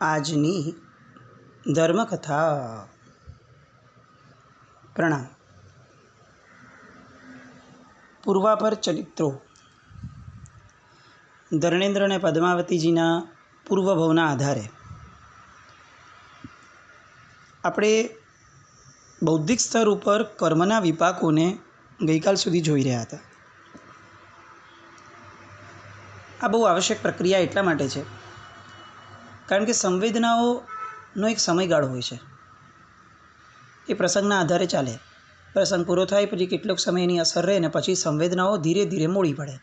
આજની ધર્મકથા. પ્રણામ. પૂર્વાપર ચરિત્રો. ધર્ણેન્દ્ર અને પદ્માવતીજીના પૂર્વભવના આધારે આપણે બૌદ્ધિક સ્તર ઉપર કર્મના વિપાકોને ગઈકાલ સુધી જોઈ રહ્યા હતા. આ બહુ આવશ્યક પ્રક્રિયા એટલા માટે છે કારણ કે સંવેદનાઓનો એક સમયગાળો હોય છે. એ પ્રસંગના આધારે ચાલે. પ્રસંગ પૂરો થાય પછી કેટલોક સમય એની અસર રહે ને પછી સંવેદનાઓ ધીરે ધીરે મોડી પડે.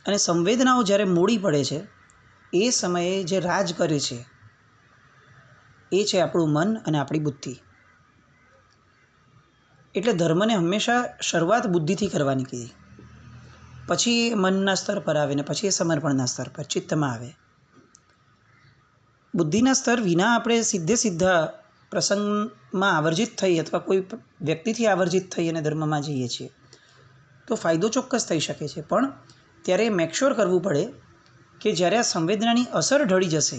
અને સંવેદનાઓ જ્યારે મોડી પડે છે એ સમયે જે રાજ કરે છે એ છે આપણું મન અને આપણી બુદ્ધિ. એટલે ધર્મને હંમેશા શરૂઆત બુદ્ધિથી કરવાની કીધી, પછી એ મનના સ્તર પર આવે ને પછી એ સમર્પણના સ્તર પર ચિત્તમાં આવે. બુદ્ધિના સ્તર વિના આપણે સીધા પ્રસંગમાં આવર્જિત થઈ અથવા કોઈ વ્યક્તિથી આવર્જિત થઈ અને ધર્મમાં જઈએ છીએ તો ફાયદો ચોક્કસ થઈ શકે છે, પણ ત્યારે મેક શ્યોર કરવું પડે કે જ્યારે આ સંવેદનાની અસર ઢળી જશે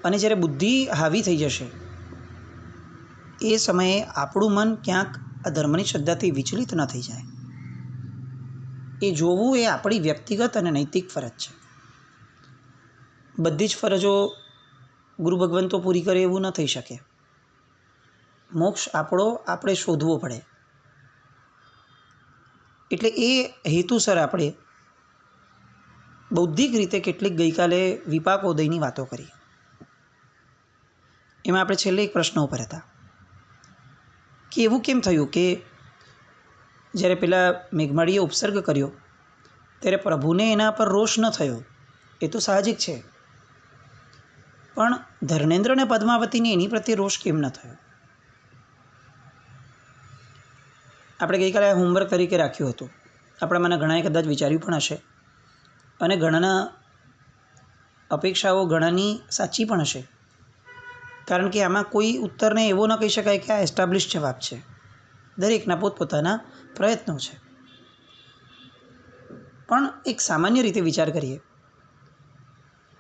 અને જ્યારે બુદ્ધિ હાવી થઈ જશે એ સમયે આપણું મન ક્યાંક આ ધર્મની શ્રદ્ધાથી વિચલિત ન થઈ જાય. એ જોવું એ આપણી વ્યક્તિગત અને નૈતિક ફરજ છે. બધી જ ફરજો ગુરુ ભગવંતો પૂરી કરે એવું ન થઈ શકે. મોક્ષ આપણે શોધવો પડે. એટલે એ હેતુસર આપણે બૌદ્ધિક રીતે કેટલીક ગઈકાલે વિપાકોદયની વાતો કરી. એમાં આપણે છેલ્લે એક પ્રશ્ન ઉપર હતા કે એવું કેમ થયું કે જ્યારે પેલા મેઘમાળીએ ઉપસર્ગ કર્યો ત્યારે પ્રભુને એના પર રોષ ન થયો. એ તો સાહજિક છે, પણ ધર્ણેન્દ્ર અને પદ્માવતીને એની પ્રત્યે રોષ કેમ ન થયો? આપણે ગઈકાલે હોમવર્ક તરીકે રાખ્યું હતું. આપણામાંના ઘણાએ કદાચ વિચાર્યું પણ હશે અને ઘણાના અપેક્ષાઓ ઘણાની સાચી પણ હશે, કારણ કે આમાં કોઈ ઉત્તરને એવો ન કહી શકાય કે આ એસ્ટાબ્લિશ જવાબ છે. દરેકના પોતપોતાના પ્રયત્નો છે. પણ એક સામાન્ય રીતે વિચાર કરીએ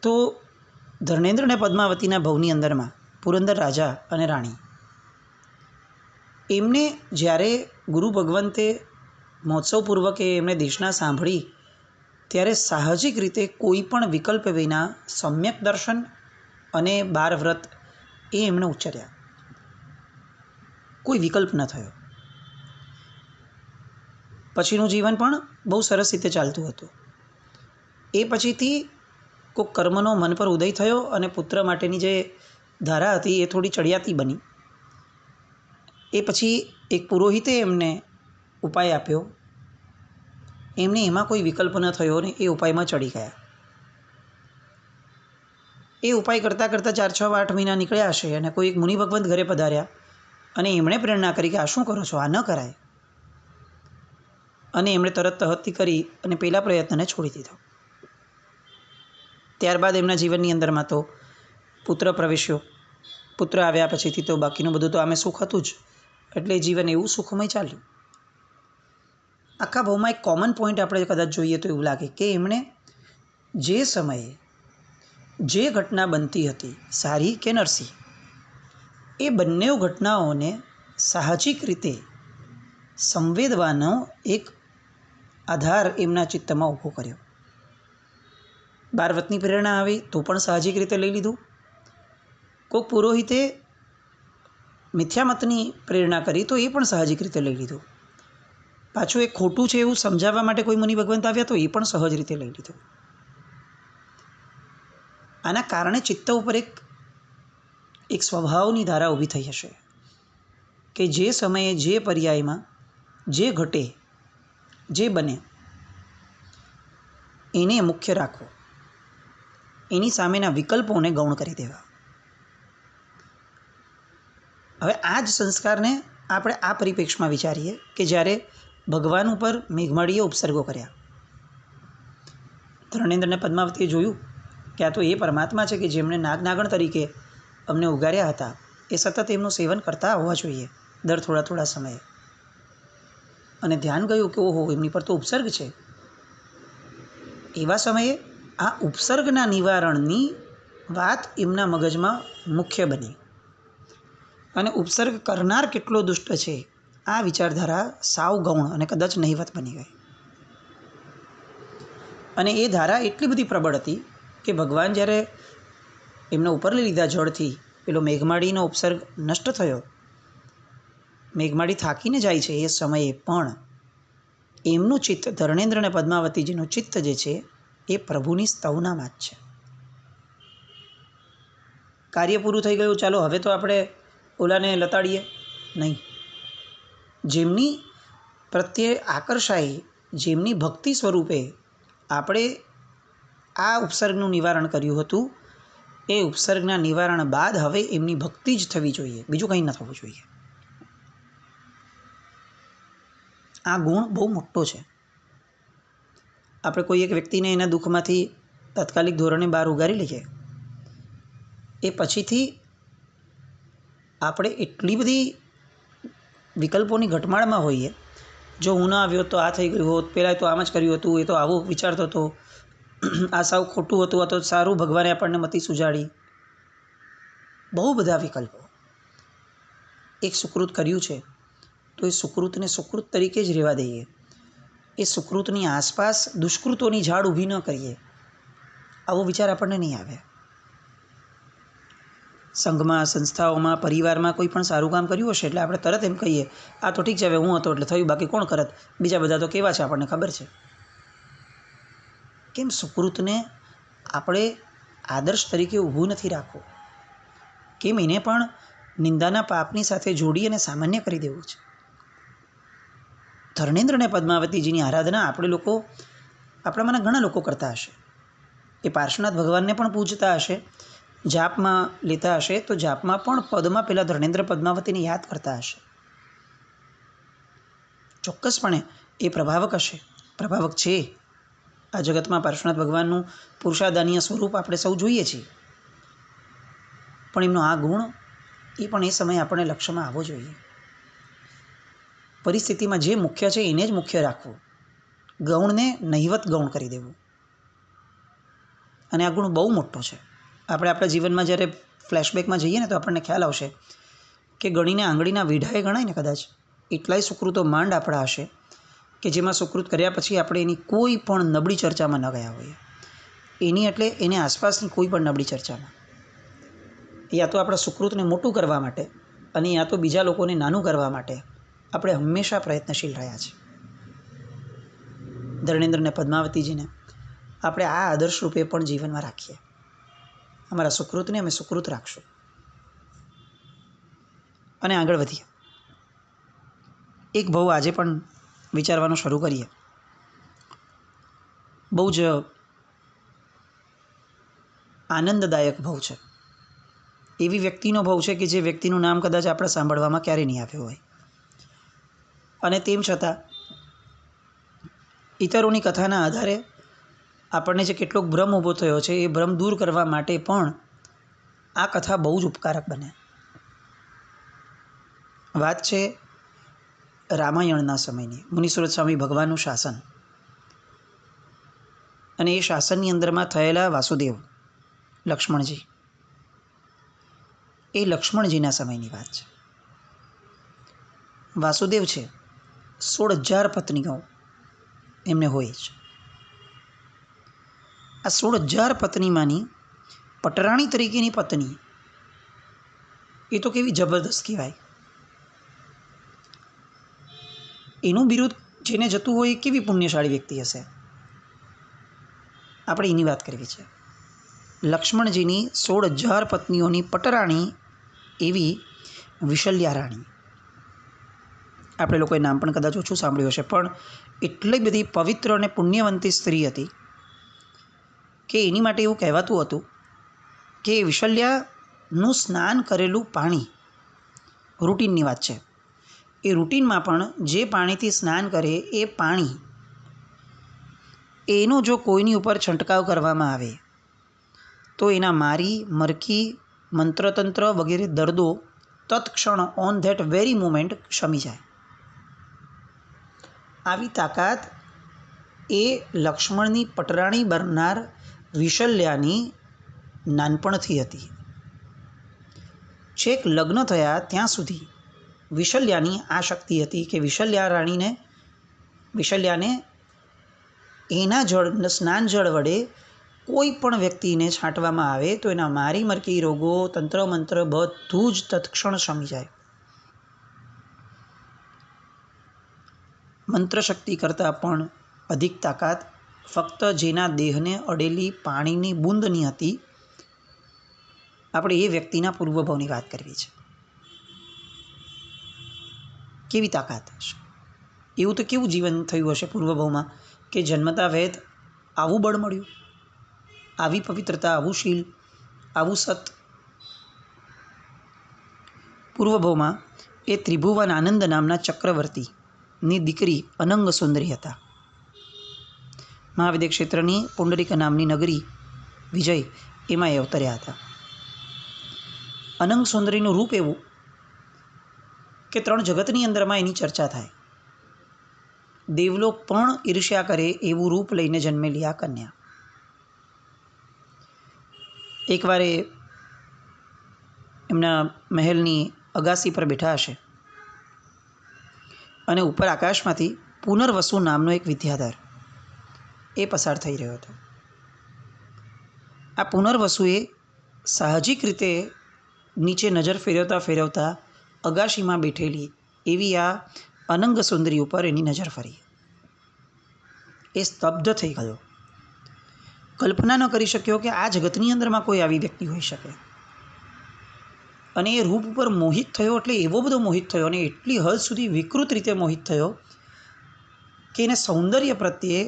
તો ધર્ણેન્દ્ર અને પદ્માવતીના ભવની અંદરમાં પુરંદર રાજા અને રાણી, એમને જ્યારે ગુરુ ભગવંતે મહોત્સવપૂર્વકે એમને દેશના સાંભળી ત્યારે સાહજિક રીતે કોઈ પણ વિકલ્પ વિના સમ્યક દર્શન અને 12 વ્રત એ એમણે ઉચ્ચાર્યા. કોઈ વિકલ્પ ન થયો. પછીનું જીવન પણ બહુ સરસ રીતે ચાલતું હતું. એ પછીથી કોઈ કર્મનો મન પર ઉદય થયો અને પુત્ર માટેની જે ધારા હતી એ થોડી ચડિયાતી બની. એ પછી એક પુરોહિતે એમને ઉપાય આપ્યો. એમને એમાં કોઈ વિકલ્પ ન થયો ને એ ઉપાયમાં ચડી ગયા. એ ઉપાય કરતાં 4, 6, 8 મહિના નીકળ્યા હશે અને કોઈ એક મુનિ ભગવંત ઘરે પધાર્યા અને એમણે પ્રેરણા કરી કે આ શું કરો છો, આ ન કરાય. અને એમણે તરત તહત્તી કરી અને પહેલા પ્રયત્નને છોડી દીધો. ત્યારબાદ એમના જીવનની અંદરમાં તો પુત્ર પ્રવેશ્યો. પુત્ર આવ્યા પછીથી તો બાકીનું બધું તો આમે સુખ હતું જ, એટલે જીવન એવું સુખમય ચાલ્યું. આખા ભાવમાં એક કોમન પોઈન્ટ આપણે કદાચ જોઈએ તો એવું લાગે કે એમણે જે સમયે જે ઘટના બનતી હતી, સારી કે નરસી, એ બંને ઘટનાઓને સાહજિક રીતે સંવેદવાનો એક આધાર એમના ચિત્તમાં ઊભો કર્યો. 12 વ્રતની પ્રેરણા આવી તો પણ સાહજિક રીતે લઈ લીધું. કોઈક પુરોહિતે મિથ્યામતની પ્રેરણા કરી તો એ પણ સાહજિક રીતે લઈ લીધું. પાછું એ ખોટું છે એવું સમજાવવા માટે કોઈ મુનિ ભગવંત આવ્યા તો એ પણ સહજ રીતે લઈ લીધું. આના કારણે ચિત્ત ઉપર એક સ્વભાવની ધારા ઊભી થઈ હશે કે જે સમયે જે પર્યાયમાં જે ઘટે જે બને એને મુખ્ય રાખવો, એની સામેના વિકલ્પોને ગૌણ કરી દેવા. હવે આ જ સંસ્કારને આપણે આ પરિપ્રેક્ષમાં વિચારીએ કે જ્યારે ભગવાન ઉપર મેઘમાળીએ ઉપસર્ગો કર્યા. ધર્ણેન્દ્ર અને પદ્માવતીએ જોયું કે આ તો એ પરમાત્મા છે કે જેમણે નાગનાગણ તરીકે અમને ઉગાર્યા હતા, એ સતત એમનું સેવન કરતા હોવા જોઈએ દર થોડા સમયે. અને ધ્યાન ગયું કે ઓહો, એમની પર તો ઉપસર્ગ છે. એવા સમયે આ ઉપસર્ગના નિવારણની વાત એમના મગજમાં મુખ્ય બની અને ઉપસર્ગ કરનાર કેટલો દુષ્ટ છે આ વિચારધારા સાવ ગૌણ અને કદાચ નહિવત બની ગઈ. અને એ ધારા એટલી બધી પ્રબળ હતી કે ભગવાન જ્યારે એમને ઉપર લઈ લીધા જળથી, પેલો મેઘમાડીનો ઉપસર્ગ નષ્ટ થયો, મેઘમાડી થાકીને જાય છે એ સમયે પણ એમનું ચિત્ત, ધર્ણેન્દ્ર અને પદ્માવતીજીનું ચિત્ત જે છે એ પ્રભુની સ્તવનામાં જ છે. કાર્ય પૂરું થઈ ગયું, ચાલો હવે તો આપણે ઓલાને લતાડીએ, નહીં. જેમની પ્રત્યે આકર્ષાઈ, જેમની ભક્તિ સ્વરૂપે આપણે આ ઉપસર્ગનું નિવારણ કર્યું હતું, એ ઉપસર્ગના નિવારણ બાદ હવે એમની ભક્તિ જ થવી જોઈએ, બીજું કંઈ ન થવું જોઈએ. આ ગુણ બહુ મોટો છે. આપણે કોઈ એક વ્યક્તિને એના દુઃખમાંથી તાત્કાલિક ધોરણે બહાર ઉગારી લઈએ, એ પછીથી આપણે એટલી બધી વિકલ્પોની ઘટમાળમાં હોઈએ, જો હું ના આવ્યો તો આ થઈ ગયું હોત, પહેલાં તો આમ જ કર્યું હતું, એ તો આવું વિચારતો હતો, આ સાવ ખોટું હતું, આ તો સારું ભગવાને આપણને મતિ સુજાડી. બહુ બધા વિકલ્પો. એક સુકૃત કર્યું છે તો એ સુકૃતને સુકૃત તરીકે જ રહેવા દઈએ. એ સુકૃતની આસપાસ દુષ્કૃતોની ઝાડ ઊભી ન કરીએ, આવો વિચાર આપણને નહીં આવે. સંઘમાં, સંસ્થાઓમાં, પરિવારમાં કોઈ પણ સારું કામ કર્યું હશે એટલે આપણે તરત એમ કહીએ, આ તો ઠીક છે, હવે હું હતો એટલે થયું, બાકી કોણ કરત, બીજા બધા તો કેવા છે આપણને ખબર છે. કેમ સુકૃતને આપણે આદર્શ તરીકે ઊભું નથી રાખવું? કેમ એને પણ નિંદાના પાપની સાથે જોડી અને સામાન્ય કરી દેવું છે? ધર્ણેન્દ્ર અને પદ્માવતીજીની આરાધના આપણામાંના ઘણા લોકો કરતા હશે. એ પાર્શ્વનાથ ભગવાનને પણ પૂજતા હશે, જાપમાં લેતા હશે તો જાપમાં પણ પદમાં પેલા ધર્ણેન્દ્ર પદ્માવતીને યાદ કરતા હશે. ચોક્કસપણે એ પ્રભાવક હશે, પ્રભાવક છે. આ જગતમાં પાર્શ્વનાથ ભગવાનનું પુરુષાદાનીય સ્વરૂપ આપણે સૌ જોઈએ છીએ, પણ એમનો આ ગુણ એ પણ એ સમયે આપણને લક્ષ્યમાં આવવો જોઈએ. પરિસ્થિતિમાં જે મુખ્ય છે એને જ મુખ્ય રાખવું, ગૌણને નહિવત ગૌણ કરી દેવું. અને આ ગુણ બહુ મોટો છે. આપણે આપણા જીવનમાં જ્યારે ફ્લેશબેકમાં જઈએ ને તો આપણને ખ્યાલ આવશે કે ગણીને આંગળીના વીઢાએ ગણાય ને કદાચ એટલાય સુકૃતો માંડ આપણા હશે કે જેમાં સુકૃત કર્યા પછી આપણે એની કોઈ પણ નબળી ચર્ચામાં ન ગયા હોઈએ. એની એટલે એની આસપાસની કોઈ પણ નબળી ચર્ચામાં, યા તો આપણા સુકૃતને મોટું કરવા માટે અને યા તો બીજા લોકોને નાનું કરવા માટે આપણે હંમેશા પ્રયત્નશીલ રહ્યા છીએ. ધર્ણેન્દ્ર અને પદ્માવતીજીને આપણે આ આદર્શ રૂપે પણ જીવનમાં રાખીએ. અમારા સુકૃતને અમે સુકૃત રાખશું અને આગળ વધીએ. એક ભાવ આજે પણ વિચારવાનું શરૂ કરીએ. બહુ જ આનંદદાયક ભાવ છે. એવી વ્યક્તિનો ભાવ છે કે જે વ્યક્તિનું નામ કદાચ આપણે સાંભળવામાં ક્યારેય નહીં આવ્યું હોય, અને તેમ છતાં ઇતરોની કથાના આધારે આપણને જે કેટલોક ભ્રમ ઊભો થયો છે એ ભ્રમ દૂર કરવા માટે પણ આ કથા બહુ જ ઉપકારક બને. વાત છે રામાયણના સમયની. મુનિસુરત સ્વામી ભગવાનનું શાસન, અને એ શાસનની અંદરમાં થયેલા વાસુદેવ, લક્ષ્મણજી, એ લક્ષ્મણજીના સમયની વાત છે. વાસુદેવ છે 16,000 પત્નીઓ એમને હોય છે. આ 16,000 પત્નીમાંની પટરાણી તરીકેની પત્ની એ તો કેવી જબરદસ્ત કહેવાય. એનું બિરુદ જેને જતું હોય એ કેવી પુણ્યશાળી વ્યક્તિ હશે. આપણે એની વાત કરવી છે. લક્ષ્મણજીની 16,000 પત્નીઓની પટરાણી એવી વિશલ્યા રાણી. આપણે લોકોએ નામ પણ કદાચ ઓછું સાંભળ્યું હશે, પણ એટલી બધી પવિત્ર અને પુણ્યવંતી સ્ત્રી હતી કે એની માટે એવું કહેવાતું હતું કે વિશલ્યાનું સ્નાન કરેલું પાણી, રૂટીનની વાત છે, એ રૂટીનમાં પણ જે પાણીથી સ્નાન કરે એ પાણી, એનો જો કોઈની ઉપર છંટકાવ કરવામાં આવે તો એના મારી, મરકી, મંત્રતંત્ર વગેરે દર્દો તત્ક્ષણ ઓન ધેટ વેરી મોમેન્ટ શમી જાય. આવી તાકાત એ લક્ષ્મણની પટરાણી બનનાર વિશલ્યાની નાનપણથી હતી. છેક લગ્ન થયા ત્યાં સુધી વિશલ્યાની આ શક્તિ હતી કે વિશલ્યાને એના સ્નાન જળ વડે કોઈ પણ વ્યક્તિને છાંટવામાં આવે તો એના મારી મરકી રોગો, તંત્ર મંત્ર બધું જ તત્ક્ષણ શમી જાય. મંત્ર શક્તિ કરતાં પણ અધિક તાકાત ફક્ત જેના દેહને અડેલી પાણીની બૂંદની હતી. આપણે એ વ્યક્તિના પૂર્વભાવની વાત કરવી છે. કેવી તાકાત હશે! એવું તો કેવું જીવન થયું હશે પૂર્વભાવમાં કે જન્મતા વેદ આવું બળ મળ્યું, આવી પવિત્રતા, આવું શીલ, આવું સત. પૂર્વભાવમાં એ ત્રિભુવન આનંદ નામના ચક્રવર્તીની દીકરી અનંગ સુંદરી હતા. મહાવિદ્ય ક્ષેત્રની પુંડરીક નામની નગરી વિજય એમાં એ અવતર્યા હતા. અનંગ સુંદરીનું રૂપ એવું કે 3 જગતની અંદરમાં એની ચર્ચા થાય. દેવલોક પણ ઈર્ષ્યા કરે એવું રૂપ લઈને જન્મેલી આ કન્યા. એકવાર એમના મહેલની અગાસી પર બેઠા હશે અને ઉપર આકાશમાંથી પુનર્વસુ નામનો એક વિદ્યાધર એ પસાર થઈ રહ્યો હતો. આ પુનર્વસુએ સાહજિક રીતે નીચે નજર ફેરવતા અગાશીમાં બેઠેલી એવી આ અનંગ સુંદરી ઉપર એની નજર ફરી. એ સ્તબ્ધ થઈ ગયો. કલ્પના ન કરી શક્યો કે આ જગતની અંદરમાં કોઈ આવી વ્યક્તિ હોઈ શકે. અને એ રૂપ ઉપર મોહિત થયો, એટલે એવો બધો મોહિત થયો અને એટલી હદ સુધી વિકૃત રીતે મોહિત થયો કે એને સૌંદર્ય પ્રત્યે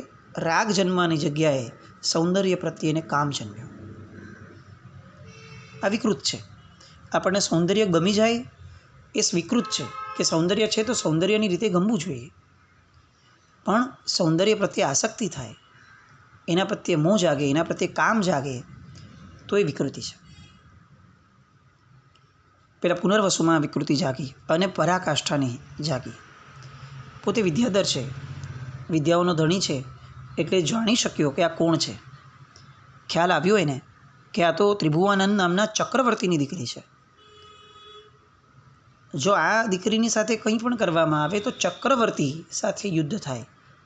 રાગ જન્મવાની જગ્યાએ સૌંદર્ય પ્રત્યે એને કામ જન્મ્યો. આ વિકૃત છે. આપણને સૌંદર્ય ગમી જાય એ સ્વીકૃત છે કે સૌંદર્ય છે તો સૌંદર્યની રીતે ગમવું જોઈએ. પણ સૌંદર્ય પ્રત્યે આસક્તિ થાય, એના પ્રત્યે મોહ જાગે, એના પ્રત્યે કામ જાગે તો એ વિકૃતિ છે. પેલા પુનર્વસુમાં વિકૃતિ જાગી અને પરાકાષ્ઠાની જાગી. પોતે વિદ્યાધર છે, વિદ્યાઓનો ધણી છે, એટલે જાણી શક્યો કે આ કોણ છે. ખ્યાલ આવ્યો એને કે આ તો ત્રિભુવનાનંદ નામના ચક્રવર્તીની દીકરી છે. જો આ દીકરીની સાથે કંઈ પણ કરવામાં આવે તો ચક્રવર્તી સાથે યુદ્ધ થાય,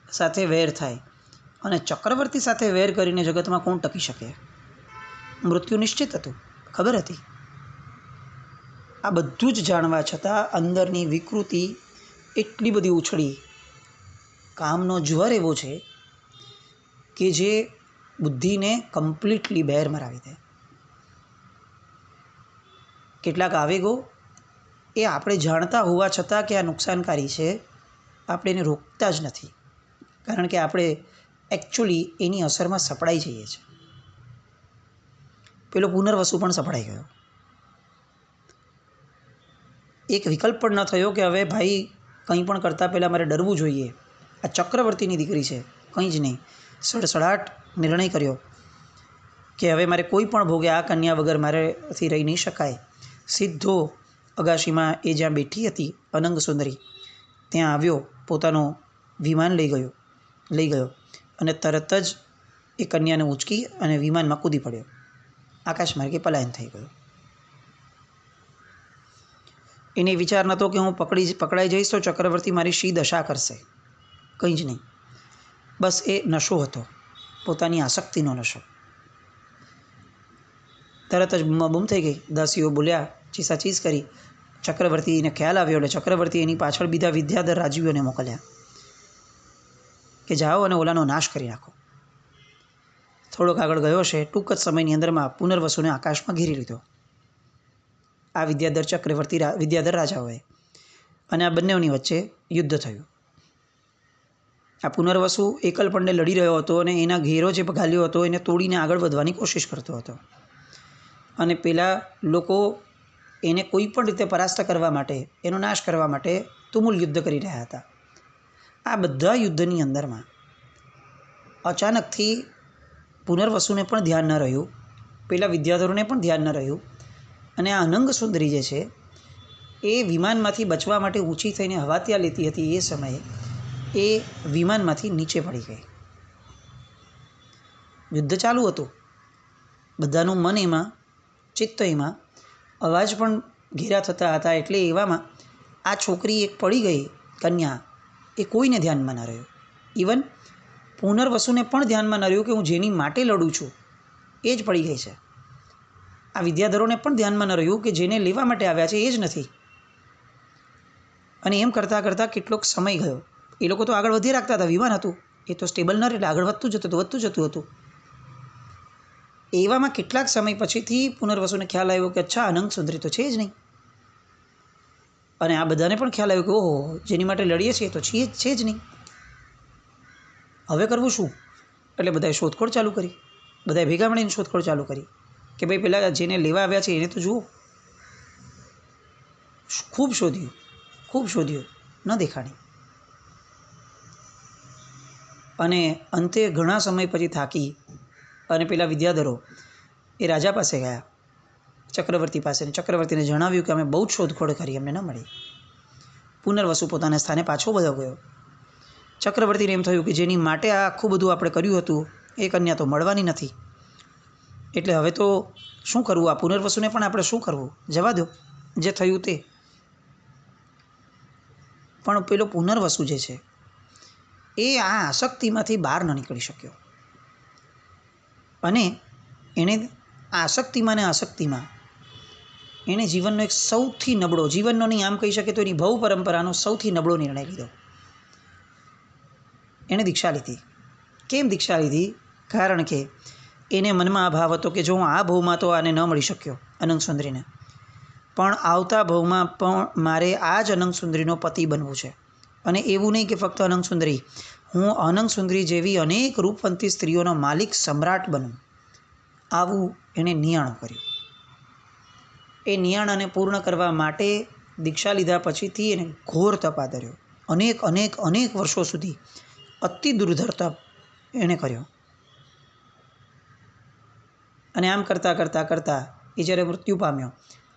સાથે વેર થાય. અને ચક્રવર્તી સાથે વેર કરીને જગતમાં કોણ ટકી શકે? મૃત્યુ નિશ્ચિત હતું, ખબર હતી. આ બધું જ જાણવા છતાં અંદરની વિકૃતિ એટલી બધી ઉછળી. કામનો જ્વર એવો છે કે જે બુદ્ધિને કમ્પ્લીટલી બહેર મરાવી દે. કેટલાક આવેગો એ આપણે જાણતા હોવા છતાં કે આ નુકસાનકારી છે, આપણે એને રોકતા જ નથી. કારણ કે આપણે એકચ્યુઅલી એની અસરમાં સપડાઈ જઈએ છીએ. પેલો પુનર્વસુ પણ સપડાઈ ગયો. એક વિકલ્પ પણ ન થયો કે હવે ભાઈ કંઈ પણ કરતાં પહેલાં મારે ડરવું જોઈએ. આ ચક્રવર્તીની દીકરી છે, કંઈ જ નહીં. સડસડાટ નિર્ણય કર્યો કે હવે મારે કોઈ પણ ભોગે આ કન્યા વગર મારેથી રહી નહીં શકાય. સીધો અગાશીમાં એ જ્યાં બેઠી હતી અનંગ સુંદરી ત્યાં આવ્યો, પોતાનું વિમાન લઈ ગયો અને તરત જ એ કન્યાને ઉંચકી અને વિમાનમાં કૂદી પડ્યો. આકાશ માર્ગે પલાયન થઈ ગયો. એને વિચાર નહોતો કે હું પકડાઈ જઈશ તો ચક્રવર્તી મારી શી દશા કરશે. કંઈ જ નહીં. બસ એ નશો હતો, પોતાની આસક્તિનો નશો. તરત જ બૂમ થઈ ગઈ. દાસીઓ બોલ્યા, ચીસાચીસ કરી. ચક્રવર્તીને ખ્યાલ આવ્યો એટલે ચક્રવર્તી એની પાછળ બીજા વિદ્યાધર રાજવીઓને મોકલ્યા કે જાઓ અને ઓલાનો નાશ કરી નાખો. થોડોક આગળ ગયો છે, ટૂંક જ સમયની અંદરમાં પુનર્વસુને આકાશમાં ઘેરી લીધો. આ વિદ્યાધર રાજાઓએ. અને આ બંનેની વચ્ચે યુદ્ધ થયું. આ પુનર્વસુ એકલપણને લડી રહ્યો હતો અને એના ઘેરો જે ઘાલ્યો હતો એને તોડીને આગળ વધવાની કોશિશ કરતો હતો. અને પેલા લોકો એને કોઈ પણ રીતે પરાસ્ત કરવા માટે, એનો નાશ કરવા માટે તુમુલ યુદ્ધ કરી રહ્યા હતા. આ બધા યુદ્ધની અંદરમાં અચાનકથી પુનર્વસુને પણ ધ્યાન ન રહ્યું, પેલા વિદ્યાધરોને પણ ધ્યાન ન રહ્યું. અને આ અનંગ સુંદરી જે છે એ વિમાનમાંથી બચવા માટે ઊંચી થઈને હવાતિયા લેતી હતી. એ સમયે એ વિમાનમાંથી નીચે પડી ગઈ. યુદ્ધ ચાલુ હતું બધાનું મન એમાં, ચિત્ત એમાં, અવાજ પણ ઘેરા થતા હતા. એટલે એવામાં આ છોકરી એક પડી ગઈ કન્યા, એ કોઈને ધ્યાનમાં ન રહ્યો. ઇવન પુનર્વસુને પણ ધ્યાનમાં ન રહ્યું કે હું જેની માટે લડું છું એ જ પડી ગઈ છે. આ વિદ્યાધરોને પણ ધ્યાનમાં ન રહ્યું કે જેને લેવા માટે આવ્યા છે એ જ નથી. અને એમ કરતાં કરતાં કેટલોક સમય ગયો. એ લોકો તો આગળ વધી રાખતા હતા, વિમાન હતું એ તો સ્ટેબલ ન રહે એટલે આગળ વધતું જતું હતું. એવામાં કેટલાક સમય પછીથી પુનર્વસુને ખ્યાલ આવ્યો કે અચ્છા, અનંગ સુંદરી તો છે જ નહીં. અને આ બધાને પણ ખ્યાલ આવ્યો કે ઓહો, જેની માટે લડીએ છીએ તો છે જ નહીં. હવે કરવું શું? એટલે બધાએ શોધખોળ ચાલુ કરી. બધાએ ભેગા મળીને શોધખોળ ચાલુ કરી કે ભાઈ પેલા જેને લેવા આવ્યા છે એને તો જુઓ. ખૂબ શોધ્યું, ન દેખાણી. અને અંતે ઘણા સમય પછી થાકી અને પેલા વિદ્યાધરો એ રાજા પાસે ગયા, ચક્રવર્તી પાસે. ચક્રવર્તીને જણાવ્યું કે અમે બહુ જ શોધખોળ કરી, અમને ન મળી. પુનર્વસુ પોતાના સ્થાને પાછો બધો ગયો. ચક્રવર્તીને એમ થયું કે જેની માટે આ આખું બધું આપણે કર્યું હતું એ કન્યા તો મળવાની નથી. એટલે હવે તો શું કરવું? આ પુનર્વસુને પણ આપણે શું કરવું? જવા દો, જે થયું તે. પણ પેલો પુનર્વસુ જે છે એ આ આસક્તિમાંથી બહાર ન નીકળી શક્યો. અને એણે આસક્તિમાં એણે જીવનનો એક સૌથી નબળો, જીવનનો નહીં આમ કહી શકે તો એની ભવ પરંપરાનો સૌથી નબળો નિર્ણય લીધો. એણે દીક્ષા લીધી. કેમ દીક્ષા લીધી? કારણ કે એને મનમાં આ ભાવ હતો કે જો હું આ ભવમાં તો આને ન મળી શક્યો, અનંગ સુંદરીને, પણ આવતા ભવમાં પણ મારે આ જ અનંગ સુંદરીનો પતિ બનવું છે. અને એવું નહીં કે ફક્ત અનંગ સુંદરી, હું અનંગ સુંદરી જેવી અનેક રૂપવંતી સ્ત્રીઓનો માલિક, સમ્રાટ બનું. આવું એણે નિયાણું કર્યું. એ નિયાણાને પૂર્ણ કરવા માટે દીક્ષા લીધા પછીથી એને ઘોર તપ આદર્યો. અનેક વર્ષો સુધી અતિ દુર્ધર તપ એણે કર્યો. અને આમ કરતાં એ જ્યારે મૃત્યુ પામ્યો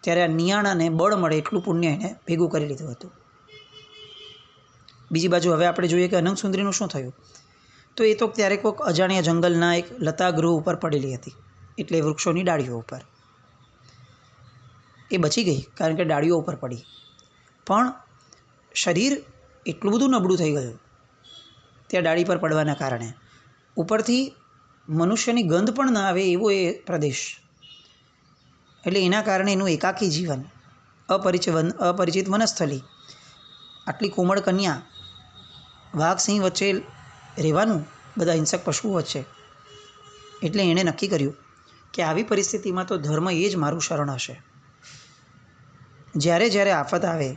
ત્યારે આ નિયાણાને બળ મળે એટલું પુણ્ય એણે ભેગું કરી લીધું હતું. બીજી બાજુ હવે આપણે જોઈએ કે અનંગ સુંદરીનું શું થયું. તો એ તો ત્યારે કોઈક અજાણ્યા જંગલના એક લતાગૃહ ઉપર પડેલી હતી, એટલે વૃક્ષોની ડાળીઓ ઉપર. એ બચી ગઈ કારણ કે ડાળીઓ ઉપર પડી. પણ શરીર એટલું બધું નબળું થઈ ગયું ત્યાં ડાળી પર પડવાના કારણે. ઉપરથી મનુષ્યની ગંધ પણ ન આવે એવો એ પ્રદેશ. એટલે એના કારણે એનું એકાકી જીવન, અપરિચિત વનસ્થલી, આટલી કોમળ કન્યા, વાઘ સિંહ વચ્ચે રહેવાનું, બધા હિંસક પશુઓ વચ્ચે. એટલે એણે નક્કી કર્યું કે આવી પરિસ્થિતિમાં તો ધર્મ એ જ મારું શરણ હશે. જ્યારે આફત આવે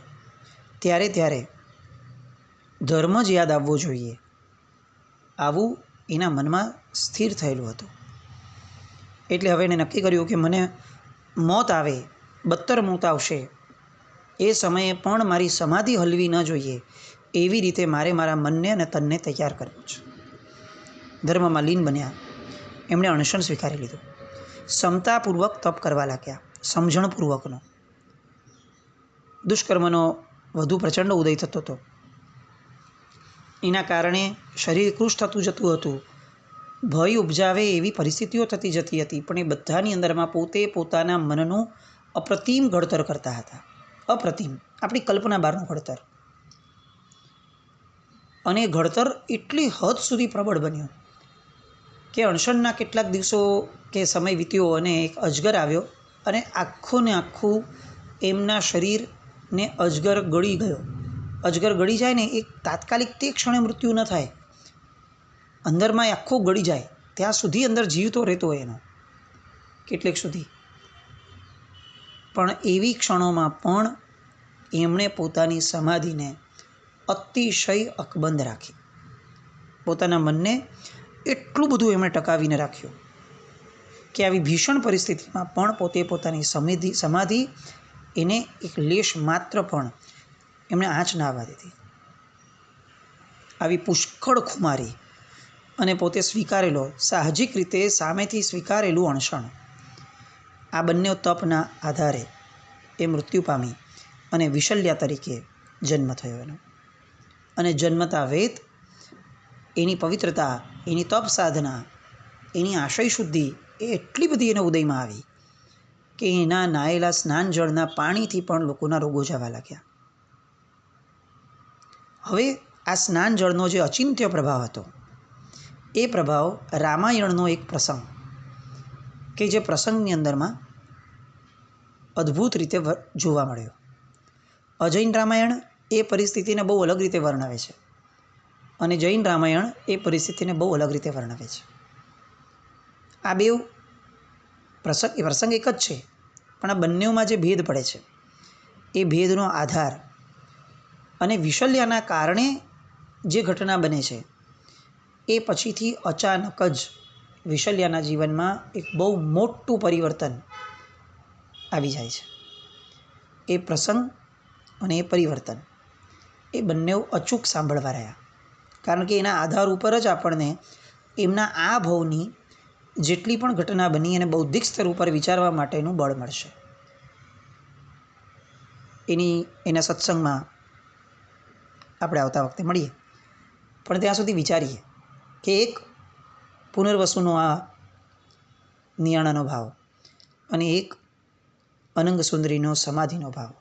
ત્યારે ધર્મ જ યાદ આવવો જોઈએ. આવું એના મનમાં સ્થિર થયેલું હતું. એટલે હવે એણે નક્કી કર્યું કે મને મોત આવે, બદતર મોત આવશે, એ સમયે પણ મારી સમાધિ હલવી ન જોઈએ. એવી રીતે મારે મારા મનને અને તનને તૈયાર કરવું છે. ધર્મમાં લીન બન્યા. એમણે અણશન સ્વીકારી લીધું. ક્ષમતાપૂર્વક તપ કરવા લાગ્યા, સમજણપૂર્વકનો. દુષ્કર્મનો વધુ પ્રચંડ ઉદય થતો હતો. એના કારણે શરીર કૃશ થતું જતું હતું. ભય ઉપજાવે એવી પરિસ્થિતિઓ થતી જતી હતી. પણ એ બધાની અંદરમાં પોતે પોતાના મનનું અપ્રતિમ ઘડતર કરતા હતા. અપ્રતિમ, આપણી કલ્પના બહારનું ઘડતર. અને ઘડતર એટલી હદ સુધી પ્રબળ બન્યું કે અણશણના કેટલાક દિવસો કે સમય વીત્યો અને એક અજગર આવ્યો અને આખું એમના શરીરને અજગર ગળી ગયો. અજગર ગળી જાય ને, એક તાત્કાલિક તે ક્ષણે મૃત્યુ ન થાય, અંદરમાં આખો ગળી જાય ત્યાં સુધી અંદર જીવતો રહેતો હોય એનો કેટલેક સુધી. પણ એવી ક્ષણોમાં પણ એમણે પોતાની સમાધિને અતિશય અકબંધ રાખી. પોતાના મનને એટલું બધું એમણે ટકાવીને રાખ્યું કે આવી ભીષણ પરિસ્થિતિમાં પણ પોતે પોતાની સમાધિ એને એક લેશ માત્ર પણ એમણે આંચ ના આવવા દીધી. આવી પુષ્કળ ખુમારી અને પોતે સ્વીકારેલો, સાહજિક રીતે સામેથી સ્વીકારેલું અણસણ, આ બંને તપના આધારે એ મૃત્યુ પામી અને વિશલ્યા તરીકે જન્મ થયો એનો. અને જન્મતા વેદ એની પવિત્રતા, એની તપ સાધના, એની આશય શુદ્ધિ એ એટલી બધી એના ઉદયમાં આવી કે એના નાયેલા સ્નાન જળના પાણીથી પણ લોકોના રોગો જવા લાગ્યા. હવે આ સ્નાન જળનો જે અચિંત્ય પ્રભાવ હતો એ પ્રભાવ રામાયણનો એક પ્રસંગ કે જે પ્રસંગની અંદરમાં અદ્ભુત રીતે જોવા મળ્યો. અજૈન રામાયણ એ પરિસ્થિતિને બહુ અલગ રીતે વર્ણવે છે અને જૈન રામાયણ એ પરિસ્થિતિને બહુ અલગ રીતે વર્ણવે છે. આ બે પ્રસંગ એક જ છે, પણ આ બંનેમાં જે ભેદ પડે છે એ ભેદનો આધાર અને વિશલ્યના કારણે જે ઘટના બને છે એ પછીથી અચાનક જ વિશલ્યના જીવનમાં એક બહુ મોટું પરિવર્તન આવી જાય છે. એ પ્રસંગ અને એ પરિવર્તન એ બંને અચૂક સાંભળવા રહ્યા, કારણ કે એના આધાર ઉપર જ આપણને એમના આ ભવની જેટલી પણ ઘટના બની એને બૌદ્ધિક સ્તર ઉપર વિચારવા માટેનું બળ મળશે. એના સત્સંગમાં આપણે આવતા વખતે મળીએ, પણ ત્યાં સુધી વિચારીએ કે એક પુનર્વસુનો આ નિયાણાનો ભાવ અને એક અનંગ સુંદરીનો સમાધિનો ભાવ,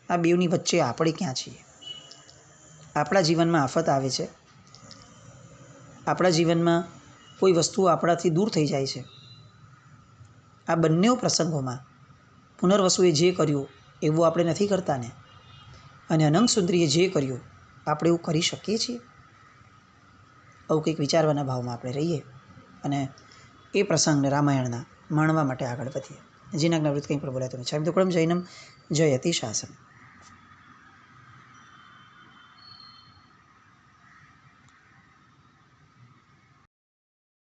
આ બેવની વચ્ચે આપણે ક્યાં છીએ? આપણા જીવનમાં આફત આવે છે, આપણા જીવનમાં કોઈ વસ્તુ આપણાથી દૂર થઈ જાય છે. આ બંને પ્રસંગોમાં પુનર્વસુએ જે કર્યું એવું આપણે નથી કરતા ને, અને અનંગ સુંદરીએ જે કર્યું આપણે એવું કરી શકીએ છીએ? આવું કંઈક વિચારવાના ભાવમાં આપણે રહીએ અને એ પ્રસંગને રામાયણના માણવા માટે આગળ વધીએ. જીના જ્ઞાવૃત કંઈ પણ બોલાય તો મિચ્છામિ દુક્કડમ જૈનમ જયતિ શાસન.